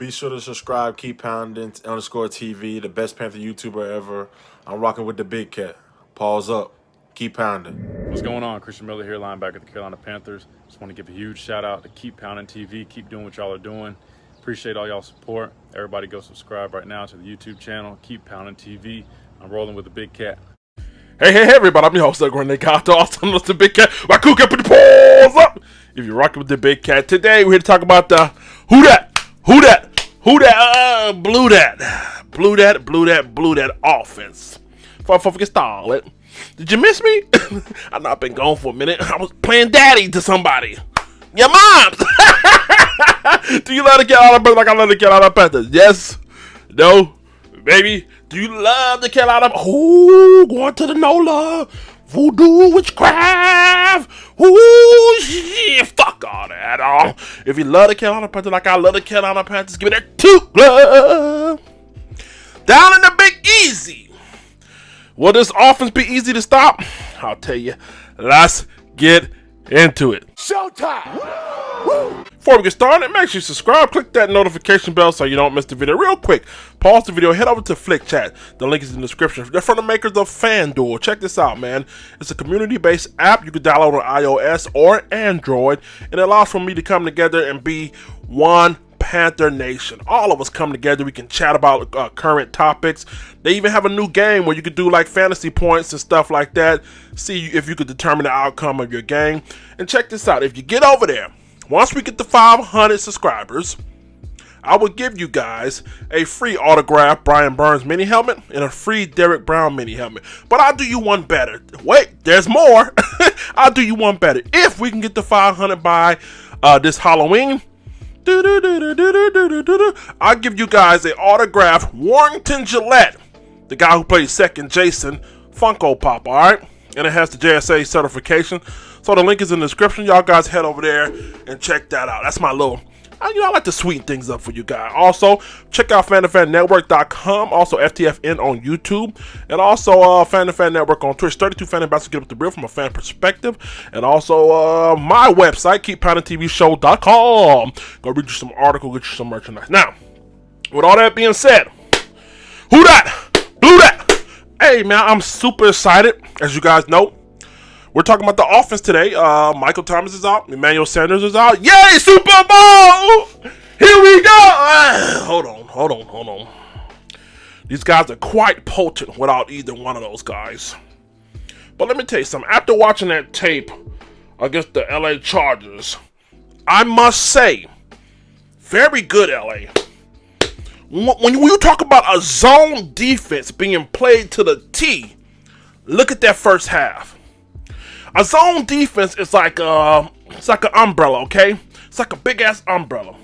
Be sure to subscribe, keep pounding _TV, the best Panther YouTuber ever. I'm rocking with the big cat. Pause up. Keep pounding. What's going on? Christian Miller here, linebacker of the Carolina Panthers. Just want to give a huge shout out to Keep Pounding TV. Keep doing what y'all are doing. Appreciate all y'all support. Everybody go subscribe right now to the YouTube channel, Keep Pounding TV. I'm rolling with the big cat. Hey, everybody, I'm your host, Grenade Carter. Also known as the big cat. My cool cat, put the paws up. If you're rocking with the big cat, today we're here to talk about the blew that offense. Before we get started, did you miss me? I've not been gone for a minute. I was playing daddy to somebody. Your mom. Do you love the Carolina Panthers like I love the Carolina Panthers? Yes? No? Maybe? Do you love the Carolina? Oh, going to the NOLA. Voodoo, witchcraft. Ooh, yeah, fuck all that. If you love the Carolina Panthers like I love the Carolina Panthers, give me that two. Down in the Big Easy. Will this offense be easy to stop? I'll tell you. Let's get into it. Showtime! Woo! Before we get started, make sure you subscribe, click that notification bell so you don't miss the video. Real quick, pause the video, head over to Flick Chat. The link is in the description. They're from the makers of FanDuel. Check this out, man. It's a community-based app you can download on iOS or Android, and it allows for me to come together and be one Panther Nation. All of us come together. We can chat about current topics. They even have a new game where you could do like fantasy points and stuff like that. See if you could determine the outcome of your game. And check this out. If you get over there, once we get to 500 subscribers, I will give you guys a free autographed Brian Burns mini helmet and a free Derek Brown mini helmet. But I'll do you one better. Wait, there's more. I'll do you one better. If we can get to 500 by this Halloween, I'll give you guys an autographed Warrington Gillette, the guy who plays second Jason, Funko Pop, alright? And it has the JSA certification. So the link is in the description. Y'all guys head over there and check that out. That's my little, I like to sweeten things up for you guys. Also, check out FTFN also FTFN on YouTube, and also FTFN Network on Twitch. 32 fan ambassadors get up the real from a fan perspective, and also my website, KeepPoundingTVShow.com. Go read you some articles, get you some merchandise. Now, with all that being said, who that? Blew that? Hey man, I'm super excited. As you guys know, we're talking about the offense today. Michael Thomas is out. Emmanuel Sanders is out. Yay, Super Bowl! Here we go! Hold on. These guys are quite potent without either one of those guys. But let me tell you something. After watching that tape against the LA Chargers, I must say, very good LA. When you talk about a zone defense being played to the T, look at that first half. A zone defense is like it's like an umbrella, okay? It's like a big ass umbrella.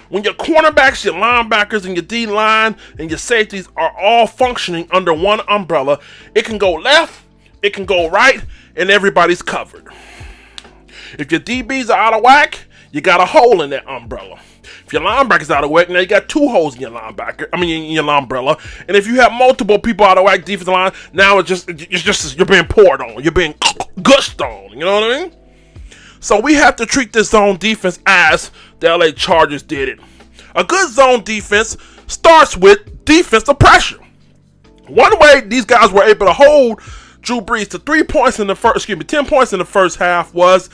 When your cornerbacks, your linebackers, and your D-line and your safeties are all functioning under one umbrella, it can go left, it can go right, and everybody's covered. If your DBs are out of whack, you got a hole in that umbrella. If your linebacker's out of whack, now you got two holes in your in your umbrella. And if you have multiple people out of whack defensive line, now it's just you're being poured on, you're being gushed on. You know what I mean? So we have to treat this zone defense as the LA Chargers did it. A good zone defense starts with defensive pressure. One way these guys were able to hold Drew Brees to 10 points in the first half was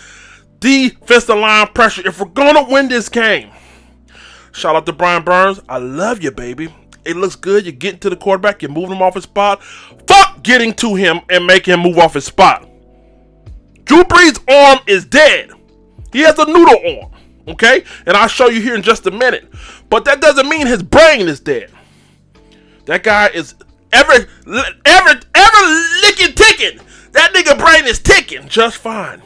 defensive line pressure. If we're gonna win this game, shout out to Brian Burns. I love you, baby. It looks good. You're getting to the quarterback. You're moving him off his spot. Fuck getting to him and making him move off his spot. Drew Brees' arm is dead. He has a noodle arm. Okay? And I'll show you here in just a minute. But that doesn't mean his brain is dead. That guy is ever licking ticking. That nigga brain is ticking just fine.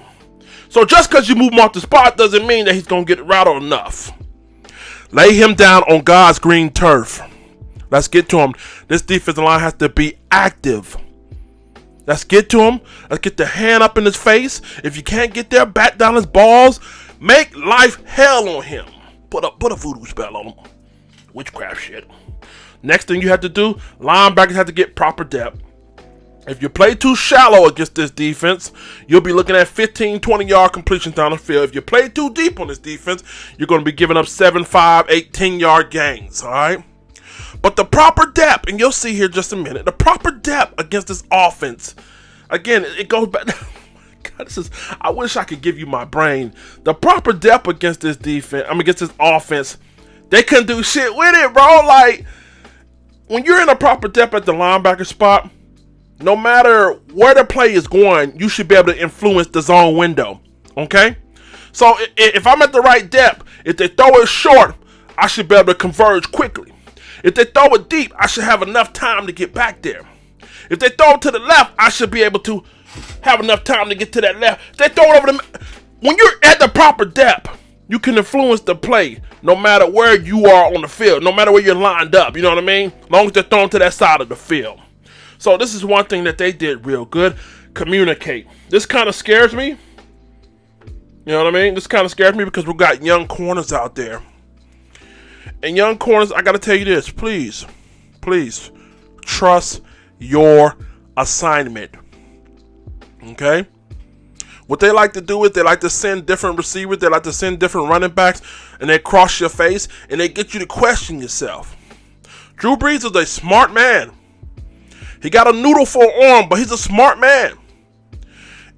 So just because you move him off the spot doesn't mean that he's going to get rattled enough. Lay him down on God's green turf. Let's get to him. This defensive line has to be active. Let's get to him. Let's get the hand up in his face. If you can't get there, bat down his balls. Make life hell on him. Put a voodoo spell on him. Witchcraft shit. Next thing you have to do, linebackers have to get proper depth. If you play too shallow against this defense, you'll be looking at 15, 20-yard completions down the field. If you play too deep on this defense, you're going to be giving up 7, 5, 8, 10-yard gains, all right? But the proper depth, and you'll see here just a minute, the proper depth against this offense, again, it goes back. God, I wish I could give you my brain. The proper depth against this defense, against this offense, they couldn't do shit with it, bro. Like, when you're in a proper depth at the linebacker spot, no matter where the play is going, you should be able to influence the zone window, okay? So if I'm at the right depth, if they throw it short, I should be able to converge quickly. If they throw it deep, I should have enough time to get back there. If they throw it to the left, I should be able to have enough time to get to that left. If they throw it over the... When you're at the proper depth, you can influence the play no matter where you are on the field, no matter where you're lined up, you know what I mean? As long as they're thrown to that side of the field. So this is one thing that they did real good. Communicate. This kind of scares me. You know what I mean? This kind of scares me because we've got young corners out there. And young corners, I got to tell you this. Please, please trust your assignment. Okay? What they like to do is they like to send different receivers. They like to send different running backs. And they cross your face. And they get you to question yourself. Drew Brees is a smart man. He got a noodle for an arm, but he's a smart man.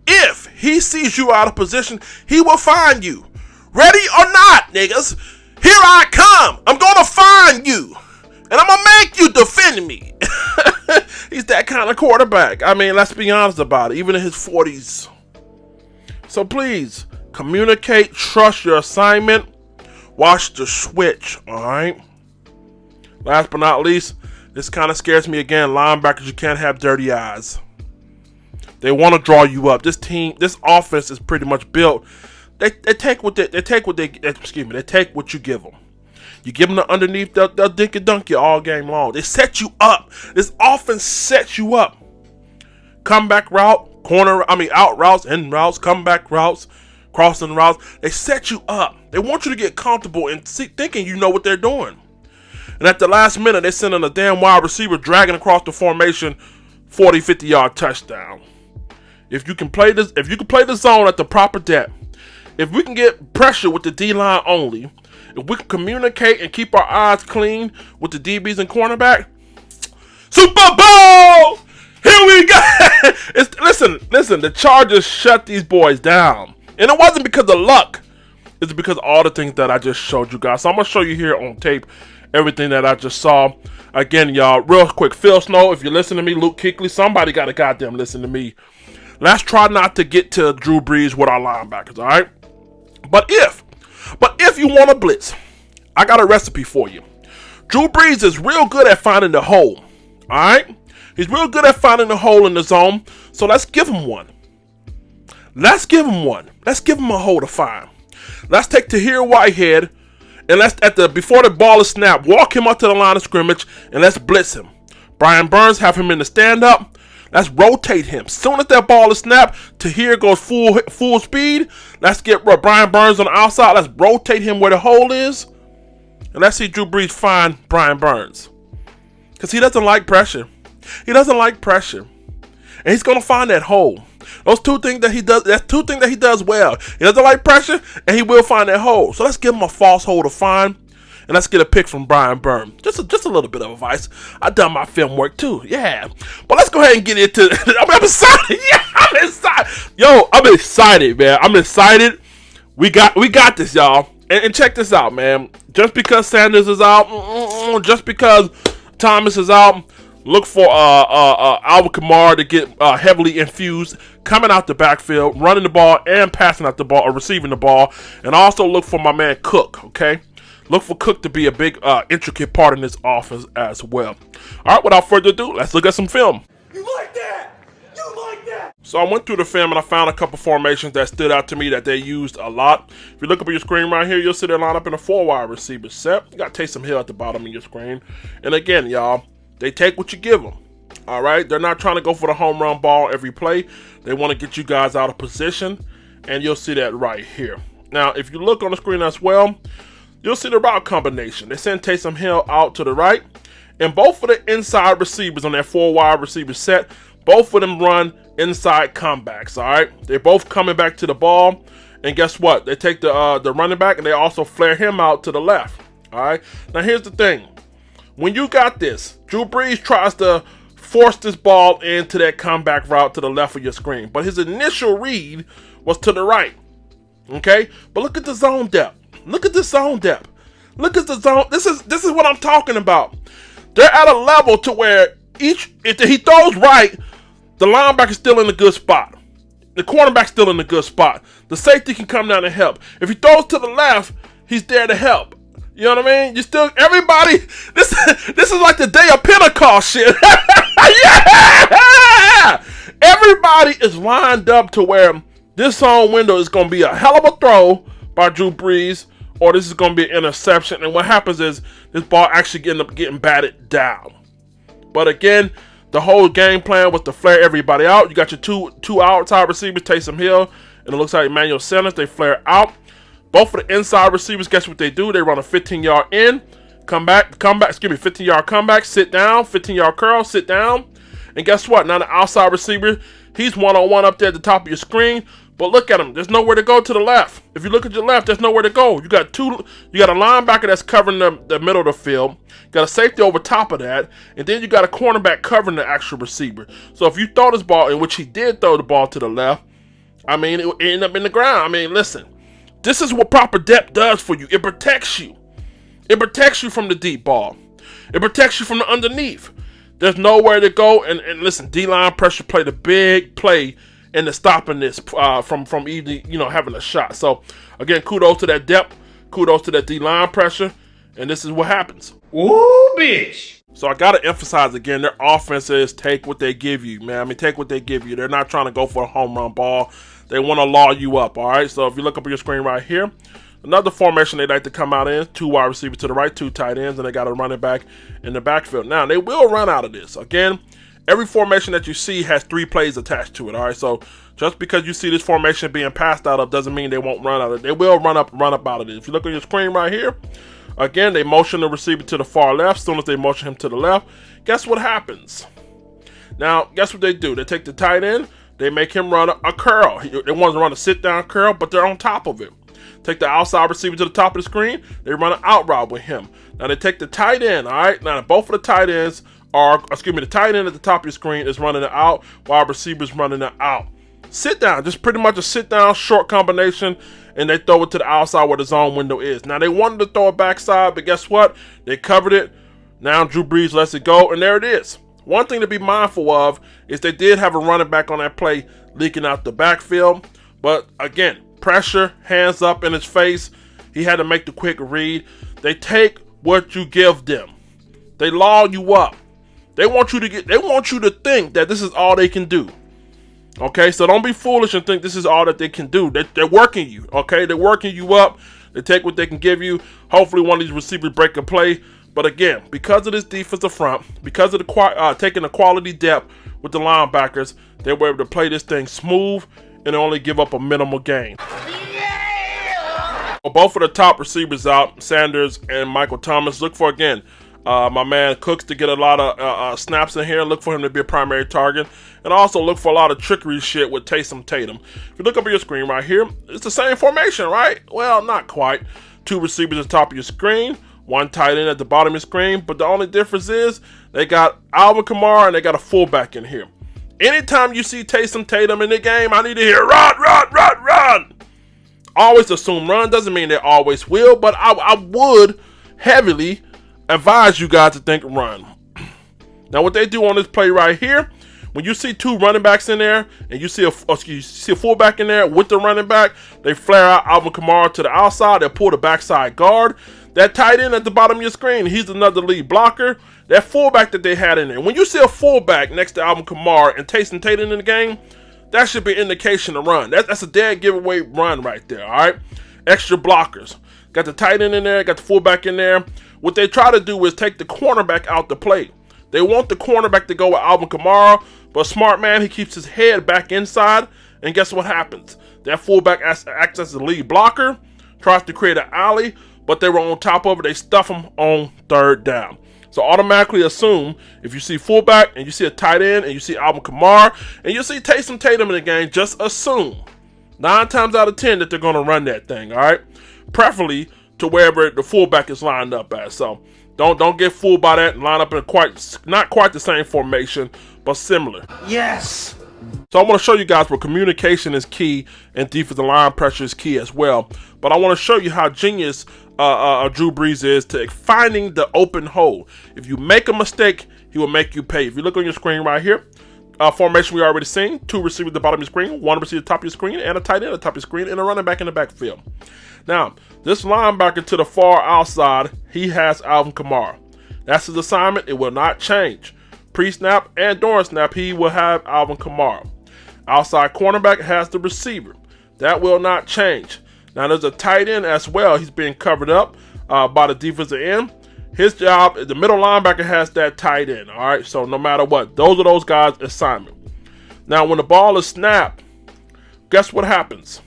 If he sees you out of position, he will find you. Ready or not, niggas, here I come. I'm going to find you. And I'm going to make you defend me. He's that kind of quarterback. I mean, let's be honest about it. Even in his 40s. So please, communicate, trust your assignment, watch the switch, all right? Last but not least, this kind of scares me again. Linebackers, you can't have dirty eyes. They want to draw you up. This offense is pretty much built. They take what you give them. You give them the underneath, they'll dink and dunk you all game long. They set you up. This offense sets you up. Comeback route, out routes, in routes, comeback routes, crossing routes. They set you up. They want you to get comfortable and thinking you know what they're doing. And at the last minute, they send in a damn wide receiver dragging across the formation, 40, 50-yard touchdown. If you can play the zone at the proper depth, if we can get pressure with the D-line only, if we can communicate and keep our eyes clean with the DBs and cornerback, Super Bowl! Here we go! Listen, the Chargers shut these boys down. And it wasn't because of luck. It's because of all the things that I just showed you guys. So I'm going to show you here on tape everything that I just saw. Again, y'all, real quick, Phil Snow, if you listen to me, Luke Kuechly, somebody got to goddamn listen to me. Let's try not to get to Drew Brees with our linebackers, all right? But if you want to blitz, I got a recipe for you. Drew Brees is real good at finding the hole, all right? He's real good at finding the hole in the zone, so let's give him one. Let's give him a hole to find. Let's take Tahir Whitehead, and let's before the ball is snapped, walk him up to the line of scrimmage, and let's blitz him. Brian Burns, have him in the stand-up. Let's rotate him. Soon as that ball is snapped, Tahir goes full speed. Let's get Brian Burns on the outside. Let's rotate him where the hole is. And let's see Drew Brees find Brian Burns. Because he doesn't like pressure. He doesn't like pressure. And he's going to find that hole. That's two things that he does well. He doesn't like pressure, and he will find that hole. So let's give him a false hole to find. And let's get a pick from Brian Burns. Just a little bit of advice. I've done my film work too. Yeah. But let's go ahead and get into I'm excited. Yeah, I'm excited. Yo, I'm excited, man. I'm excited. We got this, y'all. And check this out, man. Just because Sanders is out, just because Thomas is out, look for Alvin Kamara to get heavily infused, coming out the backfield, running the ball and passing out the ball or receiving the ball. And also look for my man Cook, okay? Look for Cook to be a big, intricate part in this offense as well. All right, without further ado, let's look at some film. You like that? You like that? So I went through the film and I found a couple formations that stood out to me that they used a lot. If you look up at your screen right here, you'll see they line up in a 4-wide receiver set. You got Taysom Hill at the bottom of your screen. And again, y'all, they take what you give them. All right? They're not trying to go for the home run ball every play. They want to get you guys out of position. And you'll see that right here. Now, if you look on the screen as well, you'll see the route combination. They send Taysom Hill out to the right. And both of the inside receivers on that 4-wide receiver set Both of them run inside comebacks, all right? They're both coming back to the ball, and guess what? They take the running back, and they also flare him out to the left, all right? Now, here's the thing. When you got this, Drew Brees tries to force this ball into that comeback route to the left of your screen, but his initial read was to the right, okay? But look at the zone depth. Look at the zone depth. Look at the zone. This is what I'm talking about. They're at a level to where if he throws right, the linebacker's still in a good spot. The cornerback's still in a good spot. The safety can come down and help. If he throws to the left, he's there to help. You know what I mean? You still, everybody, this is like the day of Pentecost shit. Yeah! Everybody is lined up to where this zone window is going to be a hell of a throw by Drew Brees, or this is going to be an interception. And what happens is this ball actually ends up getting batted down. But again, the whole game plan was to flare everybody out. You got your two outside receivers, Taysom Hill, and it looks like Emmanuel Sanders. They flare out. Both of the inside receivers, guess what they do? They run a 15-yard in, 15-yard comeback, sit down, 15-yard curl, sit down. And guess what? Now the outside receiver, he's one-on-one up there at the top of your screen. But look at him. There's nowhere to go to the left. If you look at your left, there's nowhere to go. You got a linebacker that's covering the middle of the field. You got a safety over top of that. And then you got a cornerback covering the actual receiver. So if you throw this ball, in which he did throw the ball to the left, I mean, it would end up in the ground. I mean, listen. This is what proper depth does for you. It protects you. It protects you from the deep ball. It protects you from the underneath. There's nowhere to go. And listen, D-line pressure played a big play into stopping this from even, having a shot. So, again, kudos to that depth. Kudos to that D-line pressure. And this is what happens. Ooh, bitch. So I got to emphasize again, their offense is take what they give you, man. I mean, take what they give you. They're not trying to go for a home run ball. They want to law you up, all right? So if you look up on your screen right here, another formation they like to come out in, 2 wide receivers to the right, 2 tight ends, and they got a running back in the backfield. Now, they will run out of this. Again, every formation that you see has 3 plays attached to it, all right? So just because you see this formation being passed out of doesn't mean they won't run out of it. They will run up out of it. If you look on your screen right here, again, they motion the receiver to the far left. As soon as they motion him to the left, guess what happens? Now, guess what they do? They take the tight end. They make him run a curl. They want to run a sit-down curl, but they're on top of it. Take the outside receiver to the top of the screen. They run an out route with him. Now, they take the tight end, all right? Now, both of the tight ends the tight end at the top of your screen is running it out, while receiver's running it out. Sit down, just pretty much a sit-down short combination, and they throw it to the outside where the zone window is. Now, they wanted to throw it backside, but guess what? They covered it. Now, Drew Brees lets it go, and there it is. One thing to be mindful of is they did have a running back on that play leaking out the backfield. But again, pressure, hands up in his face. He had to make the quick read. They take what you give them. They law you up. They want you to think that this is all they can do. Okay, so don't be foolish and think this is all that they can do. They're working you, okay? They're working you up. They take what they can give you. Hopefully one of these receivers break a play. But again, because of this defensive front, because of the taking the quality depth with the linebackers, they were able to play this thing smooth and only give up a minimal gain. Yeah! Well, both of the top receivers out, Sanders and Michael Thomas. Look for, again, my man Cooks to get a lot of snaps in here. Look for him to be a primary target. And also look for a lot of trickery shit with Taysom Tatum. If you look up on your screen right here, it's the same formation, right? Well, not quite. 2 receivers at the top of your screen. 1 tight end at the bottom of your screen, but the only difference is they got Alvin Kamara and they got a fullback in here. Anytime you see Taysom Tatum in the game, I need to hear run, run, run, run. Always assume run. Doesn't mean they always will, but I would heavily advise you guys to think run. Now, what they do on this play right here, when you see 2 running backs in there and you see a fullback in there with the running back, they flare out Alvin Kamara to the outside. They pull the backside guard. That tight end at the bottom of your screen, he's another lead blocker. That fullback that they had in there. When you see a fullback next to Alvin Kamara and Taysom Tatum in the game, that should be an indication to run. That's a dead giveaway run right there, all right? Extra blockers. Got the tight end in there, got the fullback in there. What they try to do is take the cornerback out the play. They want the cornerback to go with Alvin Kamara, but smart man, he keeps his head back inside, and guess what happens? That fullback acts as the lead blocker, tries to create an alley, but they were on top of it. They stuff him on 3rd down. So automatically assume if you see fullback and you see a tight end and you see Alvin Kamara and you see Taysom Tatum in the game, just assume 9 times out of 10 that they're going to run that thing, all right? Preferably to wherever the fullback is lined up at. So don't get fooled by that and line up in not quite the same formation, but similar. Yes. So I want to show you guys where communication is key and defensive line pressure is key as well. But I want to show you how genius Drew Brees is to finding the open hole. If you make a mistake, he will make you pay. If you look on your screen right here, formation we already seen, 2 receivers at the bottom of your screen, 1 receiver at the top of your screen, and a tight end at the top of your screen, and a running back in the backfield. Now, this linebacker to the far outside, he has Alvin Kamara. That's his assignment. It will not change. Pre-snap and during snap, he will have Alvin Kamara. Outside cornerback has the receiver. That will not change. Now, there's a tight end as well. He's being covered up by the defensive end. His job, the middle linebacker has that tight end, all right? So no matter what, those are those guys' assignment. Now, when the ball is snapped, guess what happens?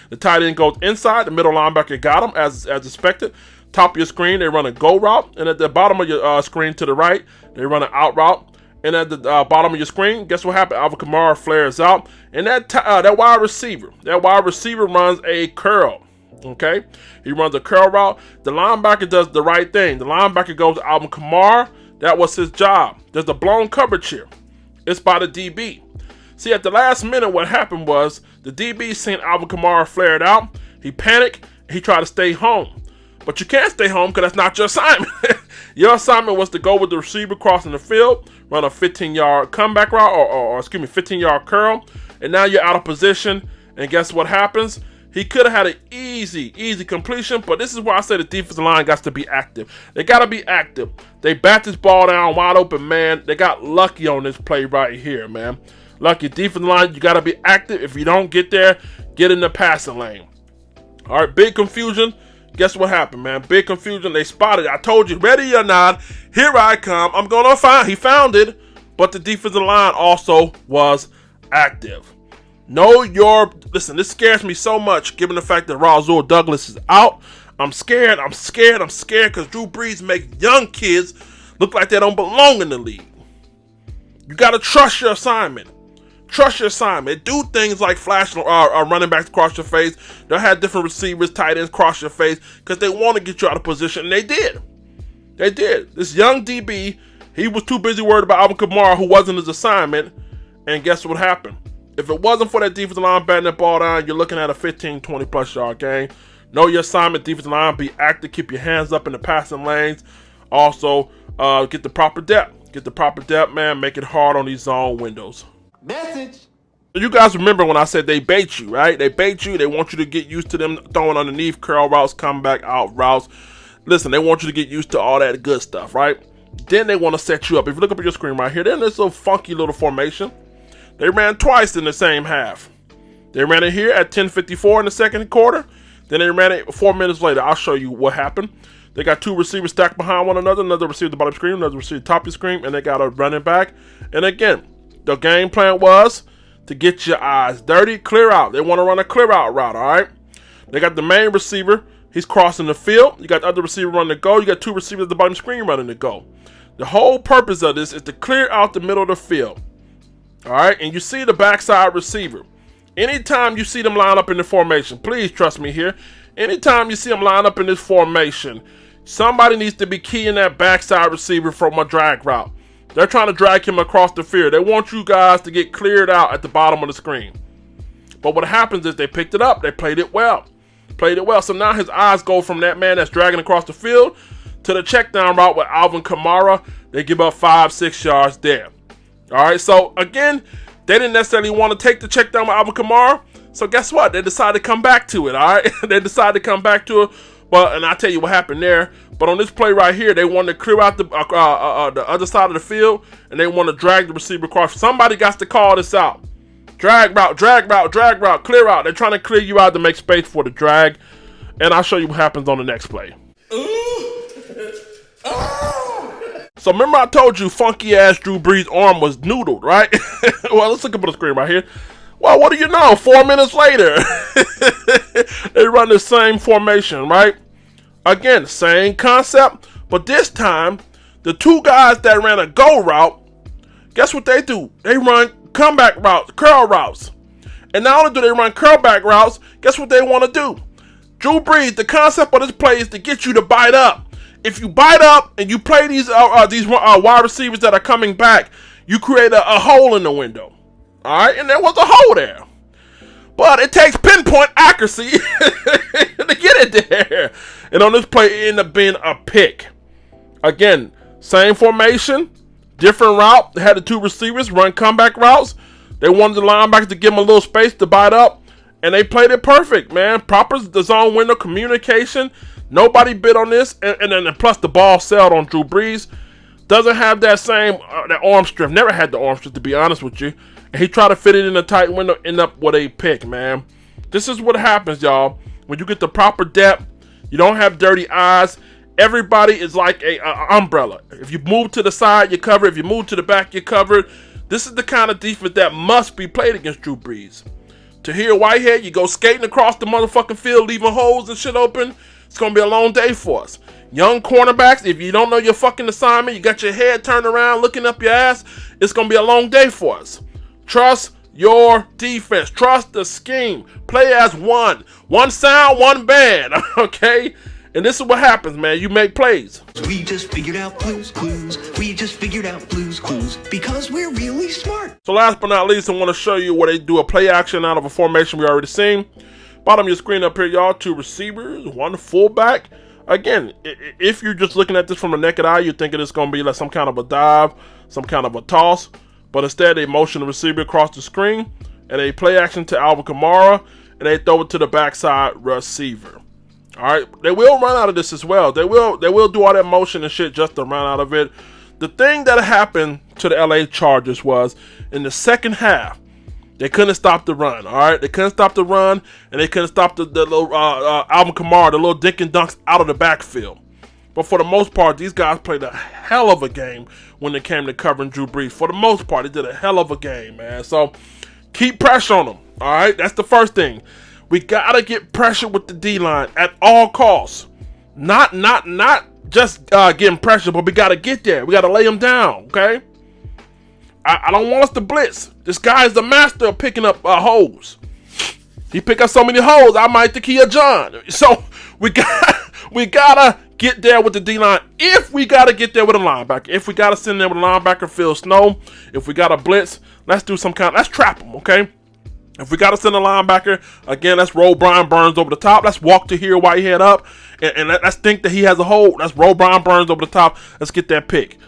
The tight end goes inside. The middle linebacker got him as expected. Top of your screen, they run a go route. And at the bottom of your screen to the right, they run an out route. And at the bottom of your screen, guess what happened? Alvin Kamara flares out. And that wide receiver runs a curl. Okay? He runs a curl route. The linebacker does the right thing. The linebacker goes to Alvin Kamara. That was his job. There's a blown coverage here. It's by the DB. See, at the last minute, what happened was the DB seen Alvin Kamara flared out. He panicked. He tried to stay home. But you can't stay home because that's not your assignment. Your assignment was to go with the receiver crossing the field, run a 15-yard comeback route, or 15-yard curl, and now you're out of position. And guess what happens? He could have had an easy completion, but this is why I say the defensive line got to be active. They got to be active. They bat this ball down wide open, man. They got lucky on this play right here, man. Lucky defensive line, you got to be active. If you don't get there, get in the passing lane. All right, big confusion. Guess what happened, man? Big confusion. They spotted it. I told you, ready or not, here I come. I'm going to find. He found it, but the defensive line also was active. Listen, this scares me so much given the fact that Rasul Douglas is out. I'm scared because Drew Brees make young kids look like they don't belong in the league. You got to trust your assignment. Trust your assignment. Do things like flash running backs across your face. They'll have different receivers, tight ends cross your face because they want to get you out of position, and they did. They did. This young DB, he was too busy worried about Alvin Kamara, who wasn't his assignment, and guess what happened? If it wasn't for that defensive line batting that ball down, you're looking at a 15, 20-plus yard game. Know your assignment, defensive line, be active, keep your hands up in the passing lanes. Also, get the proper depth. Get the proper depth, man. Make it hard on these zone windows. Message. You guys remember when I said they bait you, right? They bait you. They want you to get used to them throwing underneath, curl routes, comeback out routes. Listen, they want you to get used to all that good stuff, right? Then they want to set you up. If you look up at your screen right here, then there's a funky little formation. They ran twice in the same half. They ran it here at 10:54 in the second quarter. Then they ran it 4 minutes later. I'll show you what happened. They got 2 receivers stacked behind one another. Another receiver at the bottom of the screen, another receiver at the top of the screen, and they got a running back. And again, the game plan was to get your eyes dirty, clear out. They want to run a clear out route, all right? They got the main receiver. He's crossing the field. You got the other receiver running the go. You got 2 receivers at the bottom of the screen running the go. The whole purpose of this is to clear out the middle of the field, all right? And you see the backside receiver. Anytime you see them line up in the formation, please trust me here. Anytime you see them line up in this formation, somebody needs to be keying that backside receiver from a drag route. They're trying to drag him across the field. They want you guys to get cleared out at the bottom of the screen. But what happens is they picked it up. They played it well. So now his eyes go from that man that's dragging across the field to the check down route with Alvin Kamara. They give up 5-6 yards there. All right, so again, they didn't necessarily want to take the check down with Alvin Kamara. So guess what? They decided to come back to it, all right? They decided to come back to it. And I'll tell you what happened there. But on this play right here, they wanted to clear out the other side of the field, and they want to drag the receiver across. Somebody got to call this out. Drag route, clear out. They're trying to clear you out to make space for the drag. And I'll show you what happens on the next play. So remember I told you funky-ass Drew Brees' arm was noodled, right? Well, let's look up on the screen right here. Well, what do you know? 4 minutes later, they run the same formation, right? Again, same concept, but this time, The two guys that ran a go route, guess what they do? They run comeback routes, curl routes. And not only do they run curlback routes, guess what they want to do? Drew Brees, the concept of this play is to get you to bite up. If you bite up and you play these wide receivers that are coming back, you create a hole in the window. All right, and there was a hole there. But it takes pinpoint accuracy to get it there. And on this play, it ended up being a pick. Again, same formation, different route. They had the two receivers run comeback routes. They wanted the linebackers to give them a little space to bite up. And they played it perfect, man. Proper zone window communication. Nobody bid on this. And then plus the ball sailed on Drew Brees. Doesn't have that same that arm strength. Never had the arm strength, to be honest with you. And he tried to fit it in a tight window, end up with a pick, man. This is what happens, y'all. When you get the proper depth, you don't have dirty eyes. Everybody is like a umbrella. If you move to the side, you're covered. If you move to the back, you're covered. This is the kind of defense that must be played against Drew Brees. Tahir Whitehead, you go skating across the motherfucking field, leaving holes and shit open. It's going to be a long day for us. Young cornerbacks, if you don't know your fucking assignment, you got your head turned around looking up your ass, it's going to be a long day for us. Trust your defense. Trust the scheme. Play as one. One sound, one band. Okay? And this is what happens, man. You make plays. We just figured out Blue's Clues. We just figured out Blue's Clues because we're really smart. So last but not least, I want to show you where they do a play action out of a formation we already seen. Bottom of your screen up here, y'all. Two receivers, one fullback. Again, if you're just looking at this from the naked eye, you're thinking it's going to be like some kind of a dive, some kind of a toss. But instead, they motion the receiver across the screen, and they play action to Alvin Kamara, and they throw it to the backside receiver. All right, they will run out of this as well. They will do all that motion and shit just to run out of it. The thing that happened to the LA Chargers was in the second half, they couldn't stop the run. All right, they couldn't stop the run, and they couldn't stop the little Alvin Kamara, the little dink and dunks out of the backfield. But for the most part, these guys played a hell of a game when it came to covering Drew Brees. For the most part, they did a hell of a game, man. So keep pressure on them. All right, that's the first thing. We gotta get pressure with the D-line at all costs. Not just getting pressure, but we gotta get there. We gotta lay them down, okay? I don't want us to blitz. This guy is the master of picking up holes. He pick up so many holes, I might think he a John. So we gotta get there with the D-line. If we gotta get there with a linebacker, if we gotta send there with a linebacker, Phil Snow. If we gotta blitz, let's trap him, okay? If we got to send a linebacker, again, let's roll Brian Burns over the top. Let's walk Tahir Whitehead up, and let's think that he has a hole. Let's roll Brian Burns over the top. Let's get that pick.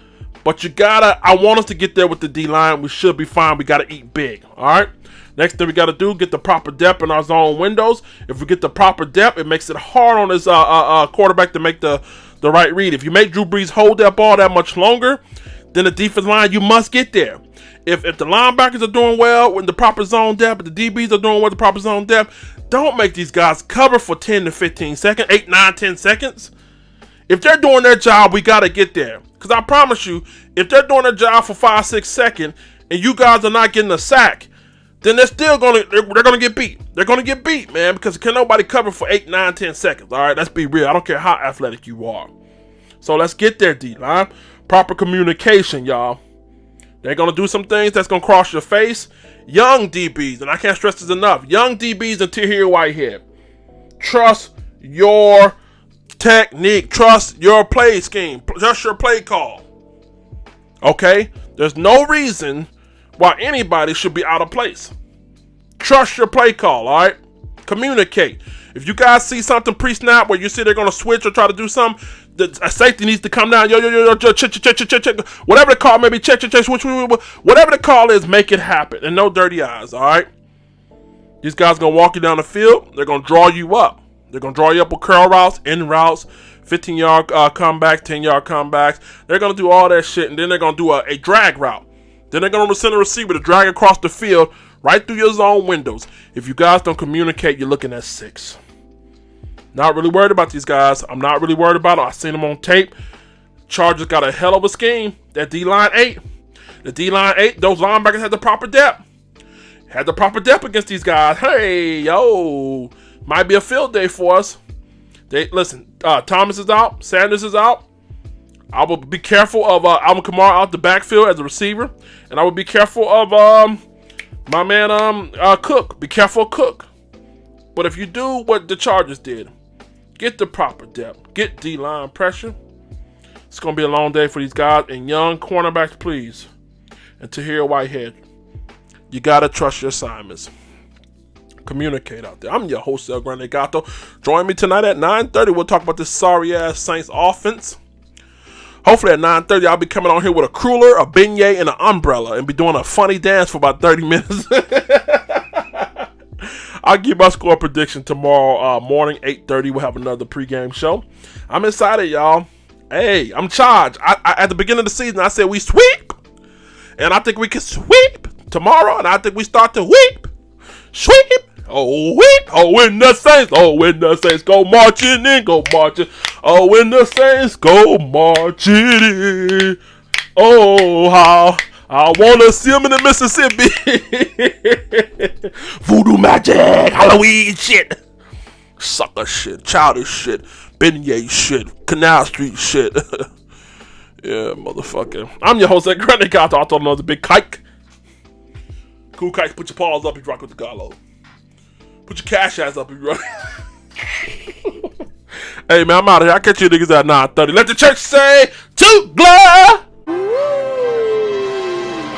But I want us to get there with the D-line. We should be fine. We got to eat big, all right? Next thing we got to do, get the proper depth in our zone windows. If we get the proper depth, it makes it hard on this quarterback to make the right read. If you make Drew Brees hold that ball that much longer, then the defense line, you must get there. If the linebackers are doing well with the proper zone depth, if the DBs are doing well with the proper zone depth, don't make these guys cover for 10 to 15 seconds, 8, 9, 10 seconds. If they're doing their job, we got to get there. Because I promise you, if they're doing their job for 5, 6 seconds and you guys are not getting a sack, then they're going to get beat. They're going to get beat, man, because can nobody cover for 8, 9, 10 seconds. All right, let's be real. I don't care how athletic you are. So let's get there, D-line. Proper communication, y'all. They're going to do some things that's going to cross your face. Young DBs, and I can't stress this enough. Young DBs and Tahir Whitehead. Trust your technique. Trust your play scheme. Trust your play call. Okay? There's no reason why anybody should be out of place. Trust your play call, all right? Communicate. If you guys see something pre-snap where you see they're going to switch or try to do something, a safety needs to come down. Yo, check. Whatever the call may be, check, switch. Whatever the call is, make it happen. And no dirty eyes, all right? These guys are going to walk you down the field. They're going to draw you up. They're going to draw you up with curl routes, in routes, 15-yard comebacks, 10-yard comebacks. They're going to do all that shit, and then they're going to do a drag route. Then they're going to send a receiver to drag across the field right through your zone windows. If you guys don't communicate, you're looking at 6. Not really worried about these guys. I'm not really worried about them. I seen them on tape. Chargers got a hell of a scheme. That D-line 8. The D-line 8, those linebackers had the proper depth. Had the proper depth against these guys. Hey, yo. Might be a field day for us. Thomas is out. Sanders is out. I will be careful of Alvin Kamara out the backfield as a receiver, and I will be careful of my man Cook. Be careful of Cook. But if you do what the Chargers did, get the proper depth, get D-line pressure. It's gonna be a long day for these guys and young cornerbacks, please. And Tahir Whitehead, you gotta trust your assignments. Communicate out there. I'm your host, El Grande Gato. Join me tonight at 9:30. We'll talk about this sorry-ass Saints offense. Hopefully at 9:30, I'll be coming on here with a cruller, a beignet, and an umbrella and be doing a funny dance for about 30 minutes. I'll give my score prediction tomorrow morning, 8:30. We'll have another pregame show. I'm excited, y'all. Hey, I'm charged. At the beginning of the season, I said we sweep. And I think we can sweep tomorrow. And I think we start to weep. Sweep. Oh, weep. Oh, when the Saints. Oh, when the Saints go marching in. Go marching. Oh, when the Saints go marching in. Oh, how I want to see them in the Mississippi. Voodoo magic. Halloween shit. Sucker shit. Childish shit. Beignet shit. Canal Street shit. Yeah, motherfucker. I'm your host at Granny Gato. I told another big kike. Cool kikes, put your paws up if you rock with the Gallo. Put your cash ass up if you rock. Hey man, I'm out of here. I'll catch you niggas at 9:30. Let the church say, toot glory!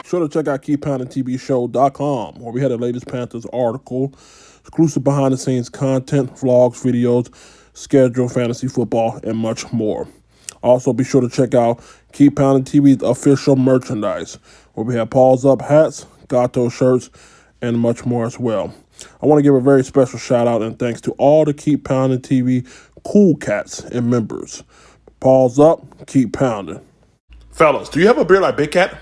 Sure to check out KeepPoundingTVShow.com, where we had the latest Panthers article, exclusive behind the scenes content, vlogs, videos, schedule, fantasy football, and much more. Also, be sure to check out Keep Pounding TV's official merchandise, where we have Paws Up hats, Gato shirts, and much more as well. I want to give a very special shout out and thanks to all the Keep Pounding TV cool cats and members. Paws Up, keep pounding. Fellas, do you have a beard like Big Cat?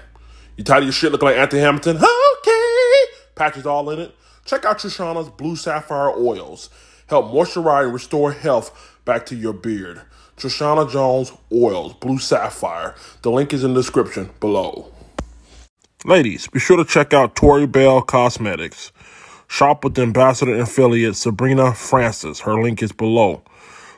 You tired of your shit looking like Anthony Hamilton? Okay! Patches all in it? Check out Trishana's Blue Sapphire oils. Help moisturize and restore health back to your beard. Trishana Jones Oils, Blue Sapphire. The link is in the description below. Ladies, be sure to check out Tori Bell Cosmetics. Shop with the ambassador and affiliate Sabrina Francis. Her link is below.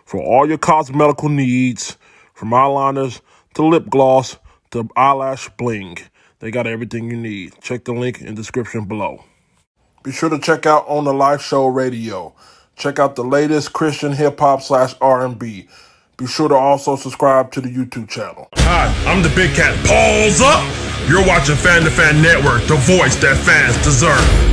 For all your cosmetical needs, from eyeliners to lip gloss to eyelash bling, they got everything you need. Check the link in the description below. Be sure to check out On the Life Show Radio. Check out the latest Christian hip-hop / R&B. Be sure to also subscribe to the YouTube channel. Hi, I'm the Big Cat. Paws up! You're watching Fan to Fan Network, the voice that fans deserve.